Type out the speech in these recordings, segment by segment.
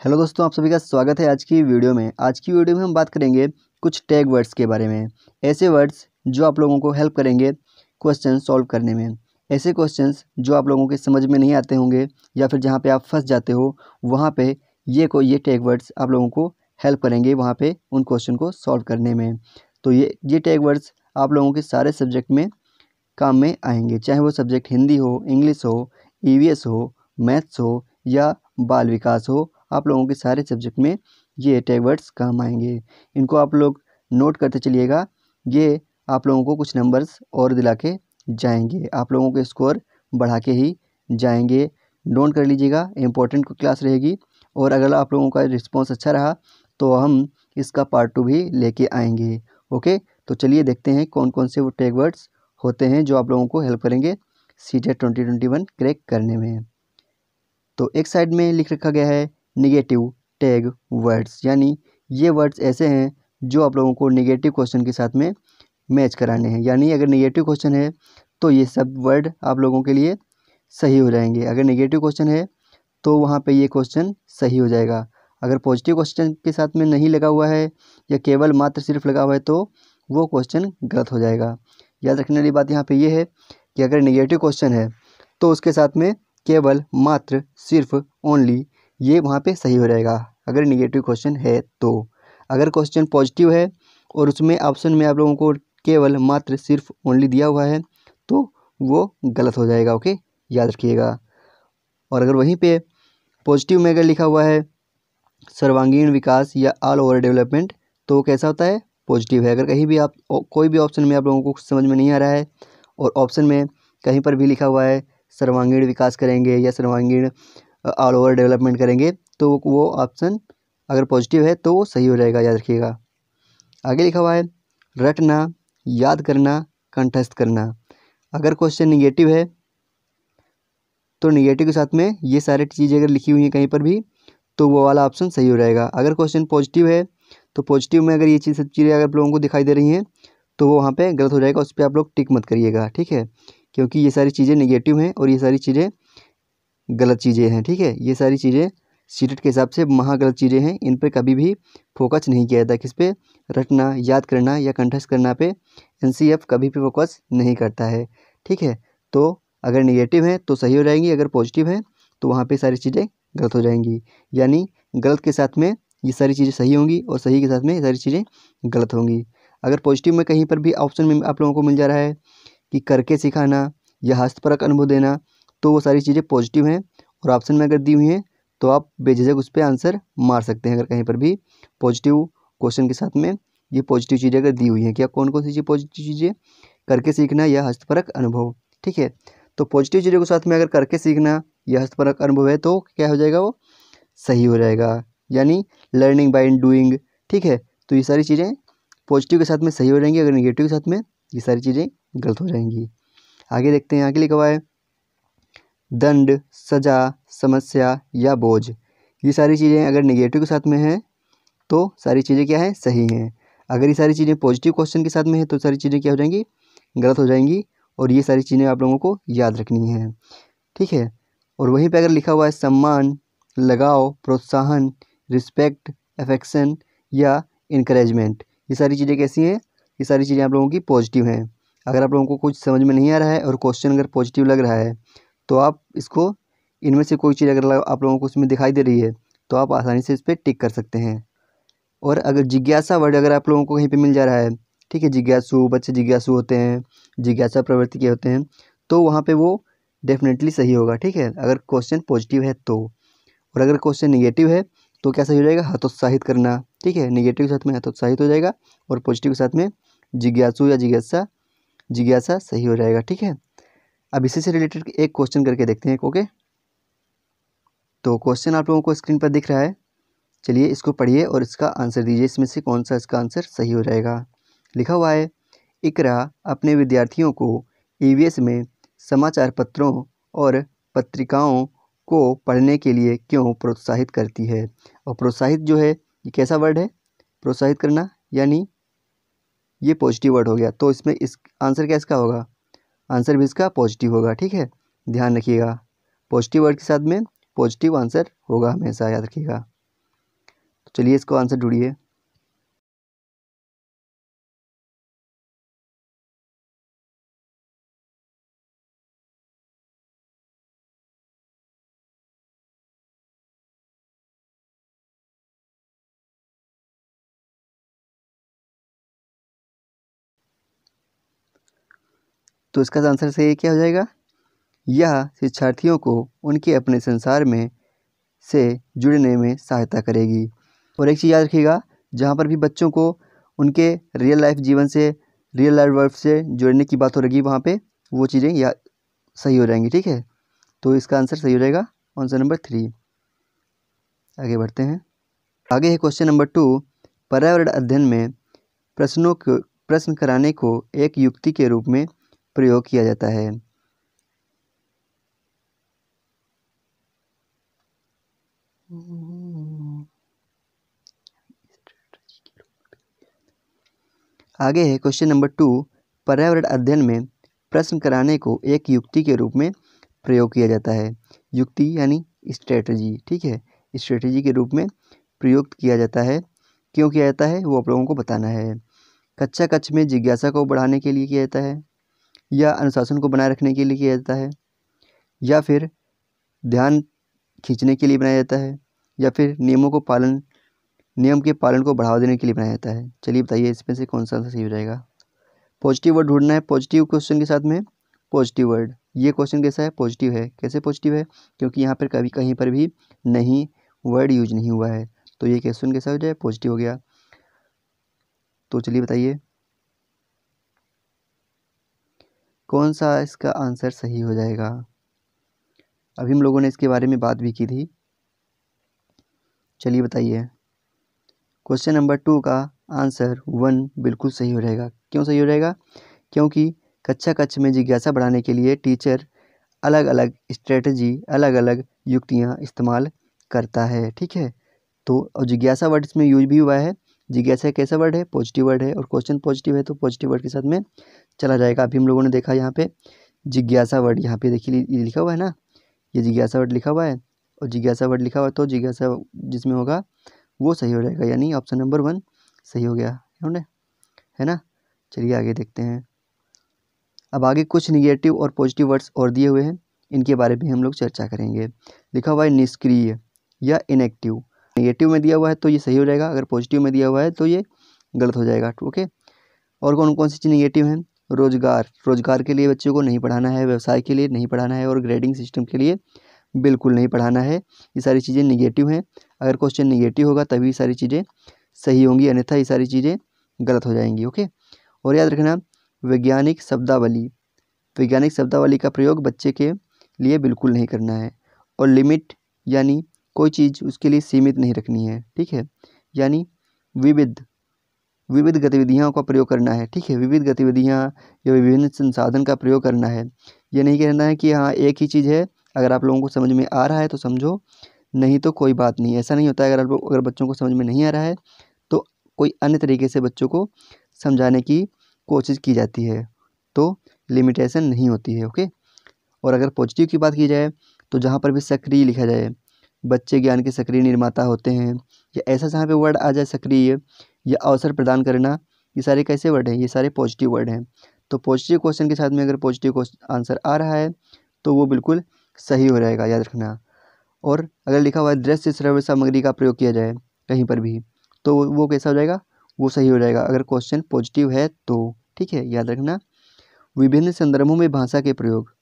Hello दोस्तों, आप सभी का स्वागत है आज की वीडियो में। आज की वीडियो में हम बात करेंगे कुछ टैग वर्ड्स के बारे में। ऐसे वर्ड्स जो आप लोगों को हेल्प करेंगे क्वेश्चन सॉल्व करने में। ऐसे क्वेश्चंस जो आप लोगों के समझ में नहीं आते होंगे या फिर जहाँ पे आप फंस जाते हो, वहाँ पे ये टैग वर्ड्स आप लोगों को हेल्प करेंगे वहाँ पे उन क्वेश्चन को सॉल्व करने में। तो ये टैग वर्ड्स आप लोगों के सारे सब्जेक्ट में काम में आएंगे, चाहे वो सब्जेक्ट हिंदी हो, इंग्लिश हो, ईवीएस हो, मैथ्स हो या बाल विकास हो। आप लोगों के सारे सब्जेक्ट में ये टैग वर्ड्स काम आएंगे। इनको आप लोग नोट करते चलिएगा। ये आप लोगों को कुछ नंबर्स और दिला के जाएंगे, आप लोगों के स्कोर बढ़ा के ही जाएंगे। नोट कर लीजिएगा, इम्पोर्टेंट क्लास रहेगी। और अगर आप लोगों का रिस्पॉन्स अच्छा रहा तो हम इसका पार्ट 2 भी लेके आएंगे। ओके, तो चलिए देखते हैं कौन कौन से वो टैग वर्ड्स होते हैं जो आप लोगों को हेल्प करेंगे सीटेट 2021 क्रैक करने में। तो एक साइड में लिख रखा गया है निगेटिव टैग वर्ड्स, यानी ये वर्ड्स ऐसे हैं जो आप लोगों को निगेटिव क्वेश्चन के साथ में मैच कराने हैं। यानी अगर निगेटिव क्वेश्चन है तो ये सब वर्ड आप लोगों के लिए सही हो जाएंगे। अगर निगेटिव क्वेश्चन है तो वहाँ पे ये क्वेश्चन सही हो जाएगा। अगर पॉजिटिव क्वेश्चन के साथ में नहीं लगा हुआ है या केवल मात्र सिर्फ लगा हुआ है तो वो क्वेश्चन गलत हो जाएगा। याद रखने वाली बात यहाँ पे ये है कि अगर निगेटिव क्वेश्चन है तो उसके साथ में केवल मात्र सिर्फ ओनली ये वहाँ पे सही हो जाएगा अगर निगेटिव क्वेश्चन है। तो अगर क्वेश्चन पॉजिटिव है और उसमें ऑप्शन में आप लोगों को केवल मात्र सिर्फ ओनली दिया हुआ है तो वो गलत हो जाएगा। ओके, याद रखिएगा। और अगर वहीं पे पॉजिटिव में अगर लिखा हुआ है सर्वांगीण विकास या ऑल ओवर डेवलपमेंट तो कैसा होता है, पॉजिटिव है। अगर कहीं भी आप कोई भी ऑप्शन में आप लोगों को कुछ समझ में नहीं आ रहा है और ऑप्शन में कहीं पर भी लिखा हुआ है सर्वांगीण विकास करेंगे या सर्वांगीण ऑल ओवर डेवलपमेंट करेंगे तो वो ऑप्शन अगर पॉजिटिव है तो वो सही हो जाएगा, याद रखिएगा। आगे लिखा हुआ है रटना, याद करना, कंठस्थ करना। अगर क्वेश्चन निगेटिव है तो निगेटिव के साथ में ये सारी चीज़ें अगर लिखी हुई हैं कहीं पर भी तो वो वाला ऑप्शन सही हो जाएगा। अगर क्वेश्चन पॉजिटिव है तो पॉजिटिव में अगर ये चीज़ सब चीज़ें अगर आप लोगों को दिखाई दे रही हैं तो वो वहाँ पे गलत हो जाएगा, उस पर आप लोग टिक मत करिएगा, ठीक है। क्योंकि ये सारी चीज़ें निगेटिव हैं और ये सारी चीज़ें गलत चीज़ें हैं, ठीक है। ये सारी चीज़ें सीटेट के हिसाब से महागलत चीज़ें हैं, इन पर कभी भी फोकस नहीं किया जाता। किस पे, रटना, याद करना या कंठस्थ करना पे एनसीएफ कभी भी फोकस नहीं करता है, ठीक है। तो अगर निगेटिव है तो सही हो जाएंगी, अगर पॉजिटिव है तो वहाँ पे सारी चीज़ें गलत हो जाएंगी। यानी गलत के साथ में ये सारी चीज़ें सही होंगी और सही के साथ में ये सारी चीज़ें गलत होंगी। अगर पॉजिटिव में कहीं पर भी ऑप्शन में आप लोगों को मिल जा रहा है कि करके सिखाना या हस्तपरक अनुभव देना तो वो सारी चीज़ें पॉजिटिव हैं और ऑप्शन में अगर दी हुई हैं तो आप बेझिझक उस पर आंसर मार सकते हैं। अगर कहीं पर भी पॉजिटिव क्वेश्चन के साथ में ये पॉजिटिव चीज़ें अगर दी हुई हैं, क्या कौन कौन सी चीज़ पॉजिटिव चीज़ें, करके सीखना या हस्तपरक अनुभव, ठीक है। तो पॉजिटिव चीज़ों के साथ में अगर करके सीखना या हस्तपरक अनुभव है तो क्या हो जाएगा, वो सही हो जाएगा। यानी लर्निंग बाय डूइंग, ठीक है। तो ये सारी चीज़ें पॉजिटिव के साथ में सही हो जाएंगी, अगर निगेटिव के साथ में ये सारी चीज़ें गलत हो जाएंगी। आगे देखते हैं, आगे लिखा हुआ है दंड, सजा, समस्या या बोझ। ये सारी चीज़ें अगर निगेटिव के साथ में हैं तो सारी चीज़ें क्या है, सही हैं। अगर ये सारी चीज़ें पॉजिटिव क्वेश्चन के साथ में है तो सारी चीज़ें क्या हो जाएंगी, गलत हो जाएंगी। और ये सारी चीज़ें आप लोगों को याद रखनी है, ठीक है। और वहीं पे अगर लिखा हुआ है सम्मान, लगाव, प्रोत्साहन, रिस्पेक्ट, अफेक्शन या इनकरेजमेंट, ये सारी चीज़ें कैसी हैं, ये सारी चीज़ें आप लोगों की पॉजिटिव हैं। अगर आप लोगों को कुछ समझ में नहीं आ रहा है और क्वेश्चन अगर पॉजिटिव लग रहा है तो आप इसको, इनमें से कोई चीज़ अगर आप लोगों को उसमें दिखाई दे रही है तो आप आसानी से इस पर टिक कर सकते हैं। और अगर जिज्ञासा वर्ड अगर आप लोगों को कहीं पे मिल जा रहा है, ठीक है, जिज्ञासु, बच्चे जिज्ञासु होते हैं, जिज्ञासा प्रवृत्ति के होते हैं, तो वहाँ पे वो डेफिनेटली सही होगा, ठीक है, अगर क्वेश्चन पॉजिटिव है तो। और अगर क्वेश्चन निगेटिव है तो क्या सही हो जाएगा, हतोत्साहित करना, ठीक है। निगेटिव के साथ में हतोत्साहित हो जाएगा और पॉजिटिव के साथ में जिज्ञासु या जिज्ञासा सही हो जाएगा, ठीक है। अब इसी से रिलेटेड एक क्वेश्चन करके देखते हैं, ओके। तो क्वेश्चन आप लोगों को स्क्रीन पर दिख रहा है, चलिए इसको पढ़िए और इसका आंसर दीजिए, इसमें से कौन सा इसका आंसर सही हो जाएगा। लिखा हुआ है इकरा अपने विद्यार्थियों को ईवीएस में समाचार पत्रों और पत्रिकाओं को पढ़ने के लिए क्यों प्रोत्साहित करती है। और प्रोत्साहित जो है ये कैसा वर्ड है, प्रोत्साहित करना, यानी ये पॉजिटिव वर्ड हो गया। तो इसमें इस आंसर क्या इसका होगा, आंसर भी इसका पॉजिटिव होगा, ठीक है। ध्यान रखिएगा, पॉजिटिव वर्ड के साथ में पॉजिटिव आंसर होगा हमेशा, याद रखिएगा। तो चलिए इसको आंसर ढूंढिए। तो इसका आंसर सही क्या हो जाएगा? यह शिक्षार्थियों को उनके अपने संसार में से जुड़ने में सहायता करेगी। और एक चीज़ याद रखिएगा, जहाँ पर भी बच्चों को उनके रियल लाइफ जीवन से, रियल लाइफ वर्ल्ड से जुड़ने की बात हो रही वहाँ पे वो चीज़ें या सही हो जाएंगी। ठीक है, तो इसका आंसर सही हो जाएगा आंसर नंबर 3। आगे बढ़ते हैं। आगे है क्वेश्चन नंबर 2। पर्यावरण अध्ययन में प्रश्न कराने को एक युक्ति के रूप में प्रयोग किया जाता है। आगे है क्वेश्चन नंबर 2। पर्यावरण अध्ययन में प्रश्न कराने को एक युक्ति के रूप में प्रयोग किया जाता है। युक्ति यानी स्ट्रेटजी। ठीक है, स्ट्रेटजी के रूप में प्रयोग किया जाता है। क्यों किया जाता है वो आप लोगों को बताना है। कक्षा कक्ष में जिज्ञासा को बढ़ाने के लिए किया जाता है, या अनुशासन को बनाए रखने के लिए किया जाता है, या फिर ध्यान खींचने के लिए बनाया जाता है, या फिर नियम के पालन को बढ़ावा देने के लिए बनाया जाता है। चलिए बताइए इसमें से कौन सा सही हो जाएगा। पॉजिटिव वर्ड ढूंढना है। पॉजिटिव क्वेश्चन के साथ में पॉजिटिव वर्ड। ये क्वेश्चन कैसा है? पॉजिटिव है। कैसे पॉजिटिव है? क्योंकि यहाँ पर कभी कहीं पर भी नहीं वर्ड यूज नहीं हुआ है, तो ये क्वेश्चन कैसा हो जाए? पॉजिटिव हो गया। तो चलिए बताइए कौन सा इसका आंसर सही हो जाएगा। अभी हम लोगों ने इसके बारे में बात भी की थी। चलिए बताइए। क्वेश्चन नंबर 2 का आंसर 1 बिल्कुल सही हो जाएगा। क्यों सही हो जाएगा? क्योंकि कक्षा कक्ष में जिज्ञासा बढ़ाने के लिए टीचर अलग अलग स्ट्रेटजी, अलग अलग युक्तियाँ इस्तेमाल करता है। ठीक है, तो और जिज्ञासा वर्ड इसमें यूज भी हुआ है। जिज्ञासा कैसा वर्ड है? पॉजिटिव वर्ड है, और क्वेश्चन पॉजिटिव है तो पॉजिटिव वर्ड के साथ में चला जाएगा। अभी हम लोगों ने देखा यहाँ पे जिज्ञासा वर्ड, यहाँ पे देखिए ये लिखा हुआ है ना, ये जिज्ञासा वर्ड लिखा हुआ है, और जिज्ञासा वर्ड लिखा हुआ है तो जिज्ञासा जिसमें होगा वो सही हो जाएगा, यानी ऑप्शन नंबर 1 सही हो गया है ना। चलिए आगे देखते हैं। अब आगे कुछ निगेटिव और पॉजिटिव वर्ड्स और दिए हुए हैं, इनके बारे में हम लोग चर्चा करेंगे। लिखा हुआ है निष्क्रिय या इनएक्टिव। नेगेटिव में दिया हुआ है तो ये सही हो जाएगा, अगर पॉजिटिव में दिया हुआ है तो ये गलत हो जाएगा। ओके, और कौन कौन सी चीज़ निगेटिव हैं? रोजगार के लिए बच्चों को नहीं पढ़ाना है, व्यवसाय के लिए नहीं पढ़ाना है, और ग्रेडिंग सिस्टम के लिए बिल्कुल नहीं पढ़ाना है। ये सारी चीज़ें निगेटिव हैं। अगर क्वेश्चन निगेटिव होगा तभी सारी चीज़ें सही होंगी, अन्यथा ये सारी चीज़ें गलत हो जाएंगी। ओके, और याद रखना वैज्ञानिक शब्दावली का प्रयोग बच्चे के लिए बिल्कुल नहीं करना है। और लिमिट यानी कोई चीज़ उसके लिए सीमित नहीं रखनी है। ठीक है, यानी विविध गतिविधियों का प्रयोग करना है। ठीक है, विविध गतिविधियाँ या विभिन्न संसाधन का प्रयोग करना है। ये नहीं कहना है कि हाँ एक ही चीज़ है, अगर आप लोगों को समझ में आ रहा है तो समझो, नहीं तो कोई बात नहीं। ऐसा नहीं होता है। अगर बच्चों को समझ में नहीं आ रहा है तो कोई अन्य तरीके से बच्चों को समझाने की कोशिश की जाती है, तो लिमिटेशन नहीं होती है। ओके, और अगर पॉजिटिव की बात की जाए तो जहाँ पर भी सक्रिय लिखा जाए, बच्चे ज्ञान के सक्रिय निर्माता होते हैं, या ऐसा जहाँ पे वर्ड आ जाए सक्रिय या अवसर प्रदान करना, ये सारे कैसे वर्ड हैं? ये सारे पॉजिटिव वर्ड हैं। तो पॉजिटिव क्वेश्चन के साथ में अगर पॉजिटिव आंसर आ रहा है तो वो बिल्कुल सही हो जाएगा, याद रखना। और अगर लिखा हुआ है दृश्य श्रव्य सामग्री का प्रयोग किया जाए कहीं पर भी, तो वो कैसा हो जाएगा? वो सही हो जाएगा, अगर क्वेश्चन पॉजिटिव है तो। ठीक है, याद रखना। विभिन्न संदर्भों में भाषा के प्रयोग,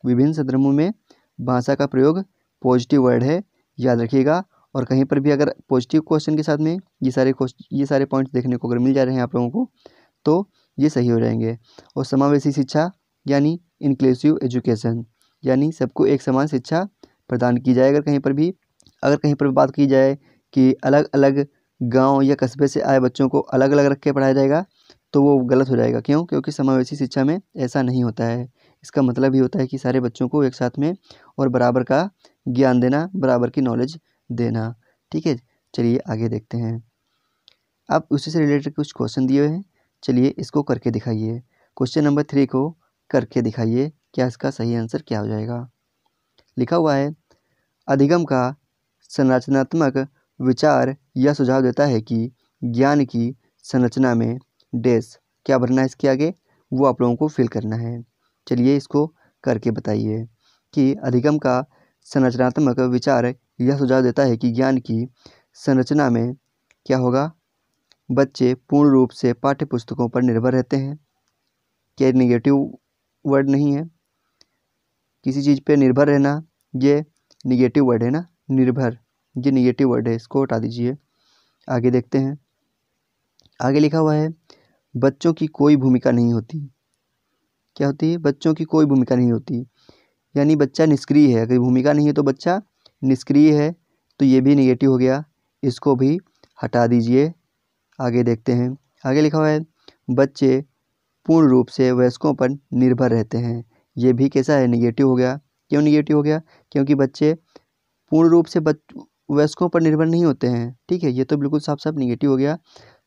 विभिन्न संदर्भों में भाषा का प्रयोग पॉजिटिव वर्ड है, याद रखिएगा। और कहीं पर भी अगर पॉजिटिव क्वेश्चन के साथ में ये सारे पॉइंट्स देखने को अगर मिल जा रहे हैं आप लोगों को तो ये सही हो जाएंगे। और समावेशी शिक्षा यानी इंक्लूसिव एजुकेशन, यानी सबको एक समान शिक्षा प्रदान की जाए। अगर कहीं पर भी बात की जाए कि अलग अलग गांव या कस्बे से आए बच्चों को अलग अलग रख के पढ़ाया जाएगा तो वो गलत हो जाएगा। क्यों? क्योंकि समावेशी शिक्षा में ऐसा नहीं होता है। इसका मतलब ही होता है कि सारे बच्चों को एक साथ में और बराबर का ज्ञान देना, बराबर की नॉलेज देना। ठीक है, चलिए आगे देखते हैं। अब उसी से रिलेटेड कुछ क्वेश्चन दिए हुए हैं, चलिए इसको करके दिखाइए। क्वेश्चन नंबर 3 को करके दिखाइए, क्या इसका सही आंसर क्या हो जाएगा। लिखा हुआ है अधिगम का संरचनात्मक विचार यह सुझाव देता है कि ज्ञान की संरचना में डैश क्या भरना है, इसके आगे वो आप लोगों को फिल करना है। चलिए इसको करके बताइए कि अधिगम का संरचनात्मक विचार यह सुझाव देता है कि ज्ञान की संरचना में क्या होगा, बच्चे पूर्ण रूप से पाठ्य पुस्तकों पर निर्भर रहते हैं। क्या निगेटिव वर्ड नहीं है, किसी चीज़ पे निर्भर रहना ये निगेटिव वर्ड है ना, निर्भर ये निगेटिव वर्ड है, इसको हटा दीजिए। आगे देखते हैं, आगे लिखा हुआ है बच्चों की कोई भूमिका नहीं होती। क्या होती है, बच्चों की कोई भूमिका नहीं होती, यानी बच्चा निष्क्रिय है। अगर भूमिका नहीं है तो बच्चा निष्क्रिय है, तो ये भी निगेटिव हो गया, इसको भी हटा दीजिए। आगे देखते हैं, आगे लिखा हुआ है बच्चे पूर्ण रूप से वयस्कों पर निर्भर रहते हैं। ये भी कैसा है, निगेटिव हो गया। क्यों निगेटिव हो गया, क्योंकि बच्चे पूर्ण रूप से वयस्कों पर निर्भर नहीं होते हैं। ठीक है, ये तो बिल्कुल साफ साफ निगेटिव हो गया।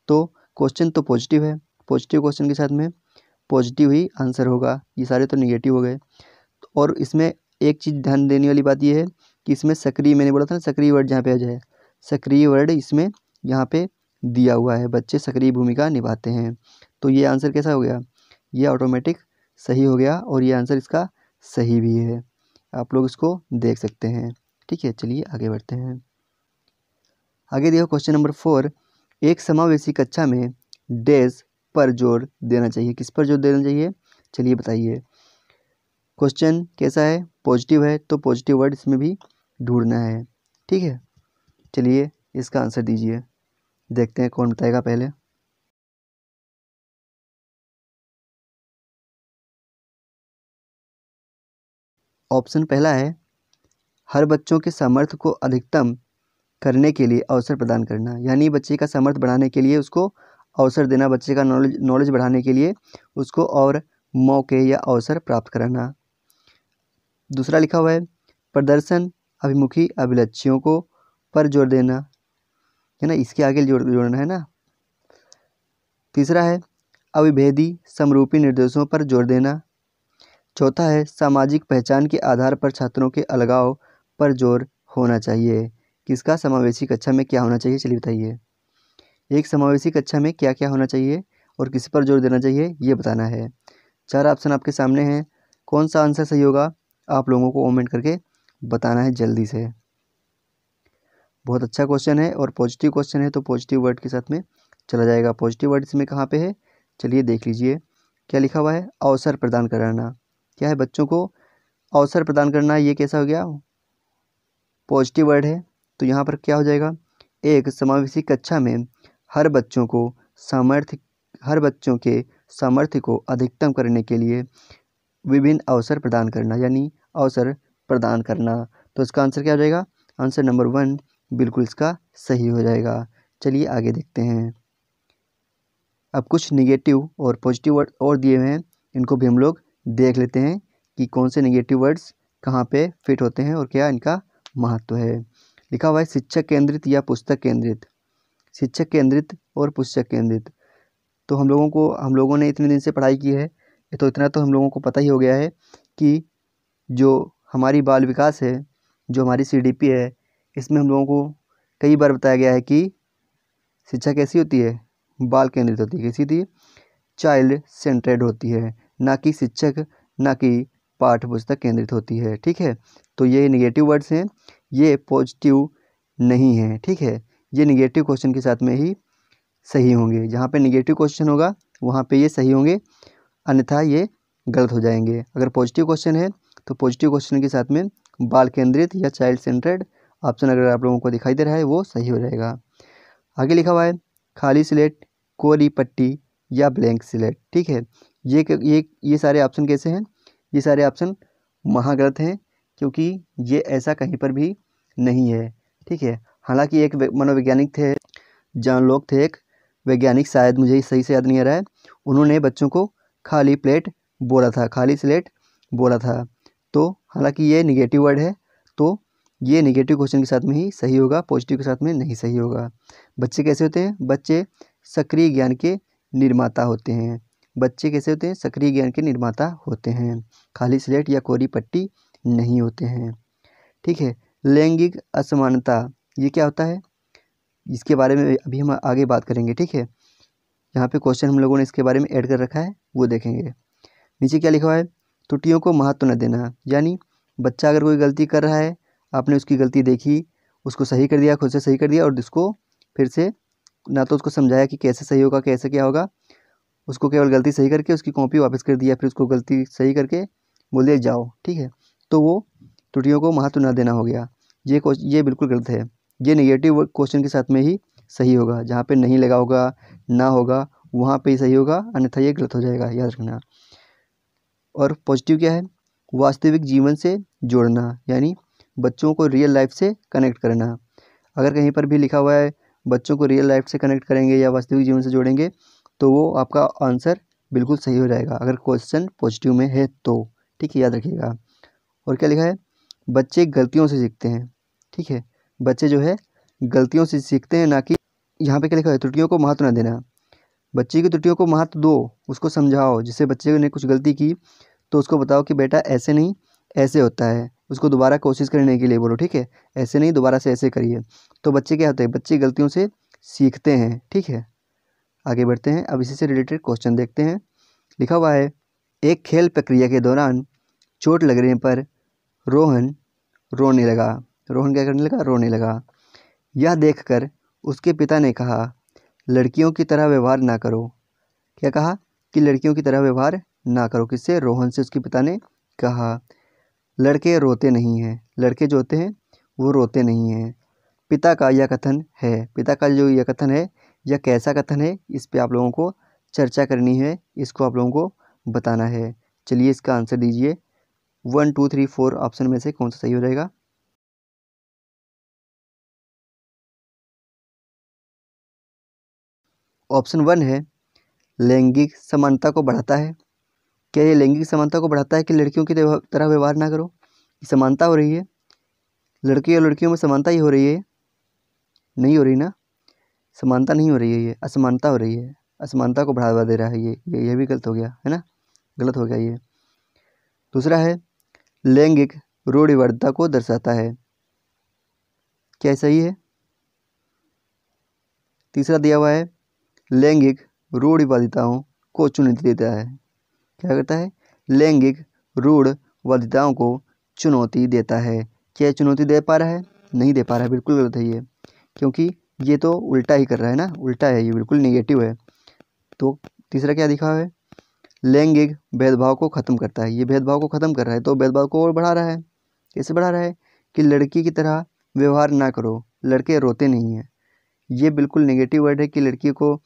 तो क्वेश्चन तो पॉजिटिव है, पॉजिटिव क्वेश्चन के साथ में पॉजिटिव ही आंसर होगा। ये सारे तो निगेटिव हो गए। और इसमें एक चीज़ ध्यान देने वाली बात ये है कि इसमें सक्रिय, मैंने बोला था ना सक्रिय वर्ड जहाँ पे आ जाए, सक्रिय वर्ड इसमें यहाँ पे दिया हुआ है, बच्चे सक्रिय भूमिका निभाते हैं। तो ये आंसर कैसा हो गया, ये ऑटोमेटिक सही हो गया, और ये आंसर इसका सही भी है। आप लोग इसको देख सकते हैं। ठीक है, चलिए आगे बढ़ते हैं। आगे देखो क्वेश्चन नंबर 4, एक समावेशी कक्षा में डैश पर जोर देना चाहिए। किस पर जोर देना चाहिए, चलिए बताइए। क्वेश्चन कैसा है, पॉजिटिव है, तो पॉजिटिव वर्ड इसमें भी ढूंढना है। ठीक है, चलिए इसका आंसर दीजिए, देखते हैं कौन बताएगा पहले। ऑप्शन पहला है हर बच्चों के सामर्थ्य को अधिकतम करने के लिए अवसर प्रदान करना, यानी बच्चे का सामर्थ्य बढ़ाने के लिए उसको अवसर देना, बच्चे का नॉलेज बढ़ाने के लिए उसको और मौके या अवसर प्राप्त कराना। दूसरा लिखा हुआ है प्रदर्शन अभिमुखी अभिलक्ष्यों को पर जोर देना, है ना, इसके आगे जोड़ना है ना। तीसरा है अविभेदी समरूपी निर्देशों पर जोर देना। चौथा है सामाजिक पहचान के आधार पर छात्रों के अलगाव पर जोर होना चाहिए। किसका, समावेशी कक्षा में क्या होना चाहिए, चलिए बताइए। एक समावेशी कक्षा में क्या क्या होना चाहिए और किस पर जोर देना चाहिए, ये बताना है। 4 ऑप्शन आपके सामने हैं, कौन सा आंसर सही होगा आप लोगों को कमेंट करके बताना है जल्दी से। बहुत अच्छा क्वेश्चन है और पॉजिटिव क्वेश्चन है, तो पॉजिटिव वर्ड के साथ में चला जाएगा। पॉजिटिव वर्ड इसमें कहाँ पे है, चलिए देख लीजिए। क्या लिखा हुआ है, अवसर प्रदान कराना। क्या है, बच्चों को अवसर प्रदान करना, ये कैसा हो गया, पॉजिटिव वर्ड है। तो यहाँ पर क्या हो जाएगा, एक समावेशी कक्षा में हर बच्चों के सामर्थ्य को अधिकतम करने के लिए विभिन्न अवसर प्रदान करना, यानी अवसर प्रदान करना। तो इसका आंसर क्या हो जाएगा, आंसर नंबर 1 बिल्कुल इसका सही हो जाएगा। चलिए आगे देखते हैं। अब कुछ निगेटिव और पॉजिटिव वर्ड और दिए हुए हैं, इनको भी हम लोग देख लेते हैं कि कौन से निगेटिव वर्ड्स कहाँ पे फिट होते हैं और क्या इनका महत्व है। लिखा हुआ है शिक्षक केंद्रित या पुस्तक केंद्रित। शिक्षक केंद्रित और पुस्तक केंद्रित, तो हम लोगों ने इतने दिन से पढ़ाई की है, तो इतना तो हम लोगों को पता ही हो गया है कि जो हमारी बाल विकास है, जो हमारी CDP है, इसमें हम लोगों को कई बार बताया गया है कि शिक्षा कैसी होती है, बाल केंद्रित होती है। कैसी होती है, चाइल्ड सेंट्रेड होती है, ना कि शिक्षक, ना कि पाठ्य पुस्तक केंद्रित होती है। ठीक है, तो ये नेगेटिव वर्ड्स हैं, ये पॉजिटिव नहीं है। ठीक है, ये निगेटिव क्वेश्चन के साथ में ही सही होंगे। जहाँ पे निगेटिव क्वेश्चन होगा वहाँ पे ये सही होंगे, अन्यथा ये गलत हो जाएंगे। अगर पॉजिटिव क्वेश्चन है तो पॉजिटिव क्वेश्चन के साथ में बाल केंद्रित या चाइल्ड सेंट्रेड ऑप्शन अगर आप लोगों को दिखाई दे रहा है वो सही हो जाएगा। आगे लिखा हुआ है खाली स्लेट, कोरी पट्टी या ब्लैंक स्लेट। ठीक है, ये सारे ऑप्शन कैसे हैं, ये सारे ऑप्शन महागलत हैं, क्योंकि ये ऐसा कहीं पर भी नहीं है। ठीक है, हालांकि एक मनोवैज्ञानिक थे, जॉन लॉक थे एक वैज्ञानिक, शायद मुझे सही से याद नहीं आ रहा है, उन्होंने बच्चों को खाली प्लेट बोला था, खाली स्लेट बोला था। तो हालांकि ये निगेटिव वर्ड है, तो ये निगेटिव क्वेश्चन के साथ में ही सही होगा, पॉजिटिव के साथ में नहीं सही होगा। बच्चे कैसे होते हैं, बच्चे सक्रिय ज्ञान के निर्माता होते हैं। बच्चे कैसे होते हैं, सक्रिय ज्ञान के निर्माता होते हैं, खाली स्लेट या कोरी पट्टी नहीं होते हैं। ठीक है, लैंगिक असमानता, ये क्या होता है, इसके बारे में अभी हम आगे बात करेंगे, ठीक है। यहाँ पे क्वेश्चन हम लोगों ने इसके बारे में ऐड कर रखा है, वो देखेंगे। नीचे क्या लिखा हुआ है, त्रुटियों को महत्व न देना, यानी बच्चा अगर कोई गलती कर रहा है, आपने उसकी गलती देखी, उसको सही कर दिया, खुद से सही कर दिया, और उसको फिर से ना तो उसको समझाया कि कैसे सही होगा, कैसे क्या होगा, उसको केवल गलती सही करके उसकी कॉपी वापस कर दिया, फिर उसको गलती सही करके बोल दिया जाओ, ठीक है। तो वो त्रुटियों को महत्व न देना हो गया। ये बिल्कुल गलत है। ये नेगेटिव क्वेश्चन के साथ में ही सही होगा, जहाँ पे नहीं लगा होगा, ना होगा, वहाँ पे ही सही होगा, अन्यथा ये गलत हो जाएगा, याद रखना। और पॉजिटिव क्या है, वास्तविक जीवन से जोड़ना, यानी बच्चों को रियल लाइफ से कनेक्ट करना। अगर कहीं पर भी लिखा हुआ है बच्चों को रियल लाइफ से कनेक्ट करेंगे या वास्तविक जीवन से जोड़ेंगे, तो वो आपका आंसर बिल्कुल सही हो जाएगा, अगर क्वेश्चन पॉजिटिव में है तो, ठीक है, याद रखिएगा। और क्या लिखा है, बच्चे गलतियों से सीखते हैं, ठीक है। बच्चे जो है गलतियों से सीखते हैं, ना कि यहाँ पे क्या लिखा है, त्रुटियों को महत्व न देना। बच्चे की त्रुटियों को महत्व दो, उसको समझाओ। जिससे बच्चे ने कुछ गलती की तो उसको बताओ कि बेटा ऐसे नहीं, ऐसे होता है, उसको दोबारा कोशिश करने के लिए बोलो, ठीक है, ऐसे नहीं, दोबारा से ऐसे करिए। तो बच्चे क्या होते हैं, बच्चे गलतियों से सीखते हैं, ठीक है। आगे बढ़ते हैं, अब इसी से रिलेटेड क्वेश्चन देखते हैं। लिखा हुआ है, एक खेल प्रक्रिया के दौरान चोट लगने पर रोहन रोने लगा। रोहन क्या करने लगा, रोने लगा। यह देखकर उसके पिता ने कहा, लड़कियों की तरह व्यवहार ना करो। क्या कहा, कि लड़कियों की तरह व्यवहार ना करो। किससे, रोहन से उसके पिता ने कहा। लड़के रोते नहीं हैं, लड़के जो होते हैं वो रोते नहीं हैं। पिता का यह कथन है, पिता का जो यह कथन है, यह कैसा कथन है, इस पे आप लोगों को चर्चा करनी है, इसको आप लोगों को बताना है। चलिए इसका आंसर दीजिए। 1 2 3 4 ऑप्शन में से कौन सा सही हो जाएगा। ऑप्शन 1 है, लैंगिक समानता को बढ़ाता है। क्या ये लैंगिक समानता को बढ़ाता है कि लड़कियों की तरह व्यवहार ना करो? समानता हो रही है, लड़के और लड़कियों में समानता ही हो रही है, नहीं हो रही ना, समानता नहीं हो रही है, ये असमानता हो रही है। असमानता को बढ़ावा दे रहा है ये भी गलत हो गया है ना, गलत हो गया ये। दूसरा है, लैंगिक रूढ़िवादिता को दर्शाता है। क्या सही है? तीसरा दिया हुआ है, लैंगिक रूढ़िवादिताओं को चुनौती देता है। क्या करता है, लैंगिक रूढ़िवादिताओं को चुनौती देता है। क्या चुनौती दे पा रहा है? नहीं दे पा रहा है, बिल्कुल गलत है ये, क्योंकि ये तो उल्टा ही कर रहा है ना, उल्टा है ये, बिल्कुल नेगेटिव है। तो तीसरा क्या दिखा है, लैंगिक भेदभाव को ख़त्म करता है। ये भेदभाव को ख़त्म कर रहा है, तो भेदभाव को और बढ़ा रहा है। कैसे बढ़ा रहा है, कि लड़की की तरह व्यवहार ना करो, लड़के रोते नहीं हैं। ये बिल्कुल नेगेटिव वर्ड है कि लड़की को,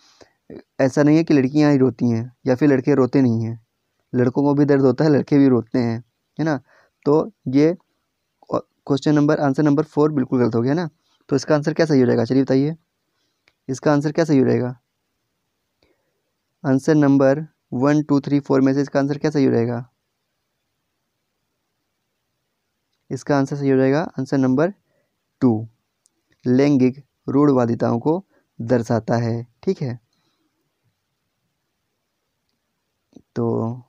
ऐसा नहीं है कि लड़कियां ही रोती हैं या फिर लड़के रोते नहीं हैं, लड़कों को भी दर्द होता है, लड़के भी रोते हैं, है ना। तो ये क्वेश्चन नंबर, आंसर नंबर 4 बिल्कुल गलत हो गया ना। तो इसका आंसर क्या सही हो जाएगा, चलिए बताइए, इसका आंसर क्या सही हो जाएगा। आंसर नंबर 1 2 3 4 में से इसका आंसर क्या सही हो जाएगा। इसका आंसर सही हो जाएगा आंसर नंबर 2, लैंगिक रूढ़िवादिताओं को दर्शाता है, ठीक है। तो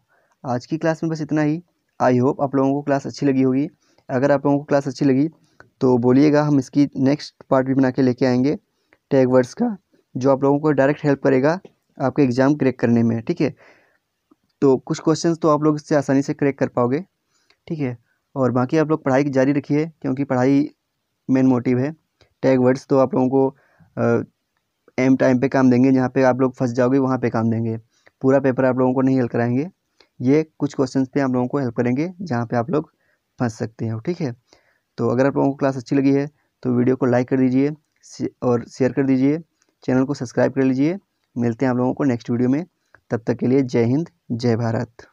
आज की क्लास में बस इतना ही। आई होप आप लोगों को क्लास अच्छी लगी होगी। अगर आप लोगों को क्लास अच्छी लगी तो बोलिएगा, हम इसकी नेक्स्ट पार्ट भी बना के लेके आएंगे टैग वर्ड्स का, जो आप लोगों को डायरेक्ट हेल्प करेगा आपके एग्ज़ाम क्रैक करने में, ठीक है। तो कुछ क्वेश्चंस तो आप लोग इससे आसानी से क्रैक कर पाओगे, ठीक है। और बाकी आप लोग पढ़ाई जारी रखिए, क्योंकि पढ़ाई मेन मोटिव है। टैग वर्ड्स तो आप लोगों को एम टाइम पे काम देंगे, जहाँ पे आप लोग फंस जाओगे वहाँ पे काम देंगे। पूरा पेपर आप लोगों को नहीं हेल्प कराएंगे, ये कुछ क्वेश्चंस पे आप लोगों को हेल्प करेंगे जहाँ पे आप लोग फंस सकते हो, ठीक है। तो अगर आप लोगों को क्लास अच्छी लगी है तो वीडियो को लाइक कर दीजिए और शेयर कर दीजिए, चैनल को सब्सक्राइब कर लीजिए। मिलते हैं आप लोगों को नेक्स्ट वीडियो में, तब तक के लिए जय हिंद, जय भारत।